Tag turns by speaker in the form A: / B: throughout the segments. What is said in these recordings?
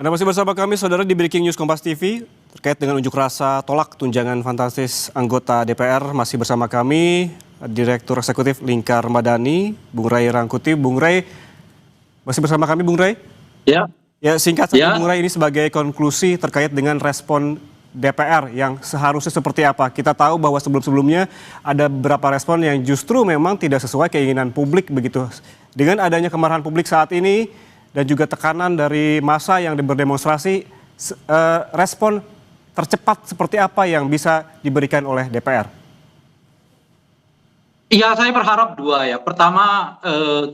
A: Anda masih bersama kami, saudara, di Breaking News Kompas TV terkait dengan unjuk rasa tolak tunjangan fantastis anggota DPR. Masih bersama kami Direktur Eksekutif Lingkar Madani, Bung Ray Rangkuti. Bung Ray, masih bersama kami, Bung Ray?
B: Ya.
A: Ya, singkat saja, Bung Ray, ini sebagai konklusi terkait dengan respon DPR yang seharusnya seperti apa. Kita tahu bahwa sebelum-sebelumnya ada beberapa respon yang justru memang tidak sesuai keinginan publik begitu. Dengan adanya kemarahan publik saat ini dan juga tekanan dari massa yang berdemonstrasi, respon tercepat seperti apa yang bisa diberikan oleh DPR?
B: Iya, saya berharap dua ya. Pertama,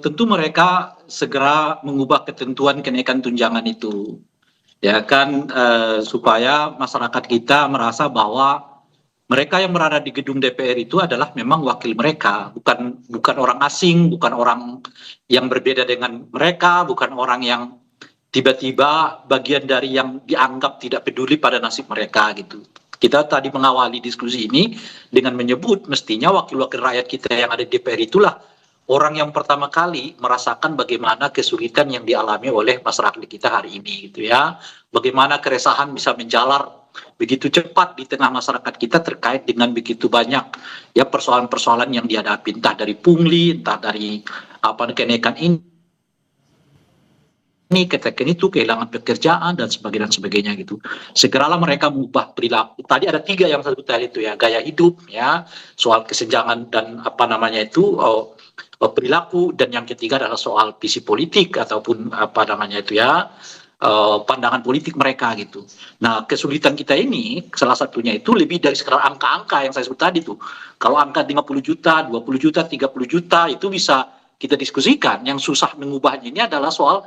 B: tentu mereka segera mengubah ketentuan kenaikan tunjangan itu, ya kan, supaya masyarakat kita merasa bahwa mereka yang berada di gedung DPR itu adalah memang wakil mereka, bukan orang asing, bukan orang yang berbeda dengan mereka, bukan orang yang tiba-tiba bagian dari yang dianggap tidak peduli pada nasib mereka gitu. Kita tadi mengawali diskusi ini dengan menyebut mestinya wakil-wakil rakyat kita yang ada di DPR itulah orang yang pertama kali merasakan bagaimana kesulitan yang dialami oleh masyarakat kita hari ini gitu ya. Bagaimana keresahan bisa menjalar begitu cepat di tengah masyarakat kita terkait dengan begitu banyak ya persoalan-persoalan yang dihadapi, entah dari pungli, entah dari kenaikan ini, ketekan itu, kehilangan pekerjaan dan sebagainya gitu. Segeralah mereka mengubah perilaku. Tadi ada 3 yang saya sebut tadi itu ya, gaya hidup ya, soal kesenjangan dan perilaku, dan yang ketiga adalah soal visi politik ataupun pandangan politik mereka gitu. Nah, kesulitan kita ini salah satunya itu lebih dari sekedar angka-angka yang saya sebut tadi tuh. Kalau angka 50 juta, 20 juta, 30 juta itu bisa kita diskusikan. Yang susah mengubahnya ini adalah soal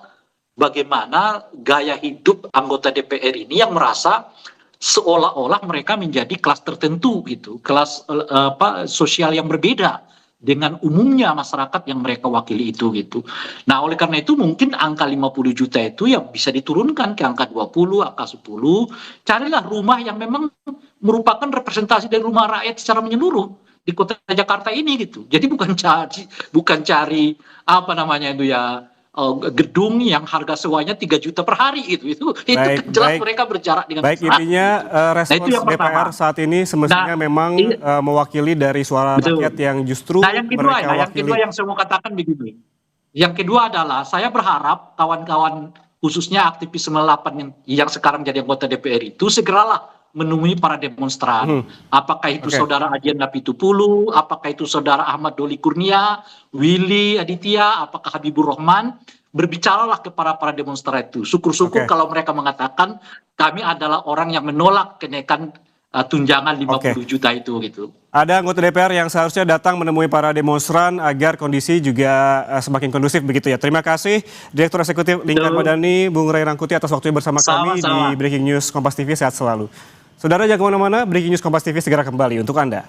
B: bagaimana gaya hidup anggota DPR ini yang merasa seolah-olah mereka menjadi kelas tertentu gitu, kelas sosial yang berbeda dengan umumnya masyarakat yang mereka wakili itu gitu. Nah, oleh karena itu mungkin angka 50 juta itu ya bisa diturunkan ke angka 20, angka 10. Carilah rumah yang memang merupakan representasi dari rumah rakyat secara menyeluruh di kota Jakarta ini gitu. Jadi bukan cari gedung yang harga sewanya 3 juta per hari gitu. Itu jelas mereka berjarak dengan
A: baik, intinya respons DPR saat ini semestinya memang mewakili dari suara rakyat yang justru
B: yang kedua yang saya mau katakan begini. Yang kedua adalah saya berharap kawan-kawan khususnya aktivis 98 yang sekarang jadi anggota DPR itu segeralah menemui para demonstran. Apakah itu saudara Adian Napitupulu, apakah itu saudara Ahmad Doli Kurnia, Willy Aditya, apakah Habibur Rahman, berbicaralah kepada para demonstran itu. Syukur-syukur kalau mereka mengatakan kami adalah orang yang menolak kenaikan tunjangan 50 juta itu gitu.
A: Ada anggota DPR yang seharusnya datang menemui para demonstran agar kondisi juga semakin kondusif begitu ya. Terima kasih Direktur Eksekutif Lingkar Madani, Bung Ray Rangkuti atas waktunya bersama kami di Breaking News Kompas TV. Sehat selalu. Saudara, jangan kemana-mana, Breaking News Kompas TV segera kembali untuk Anda.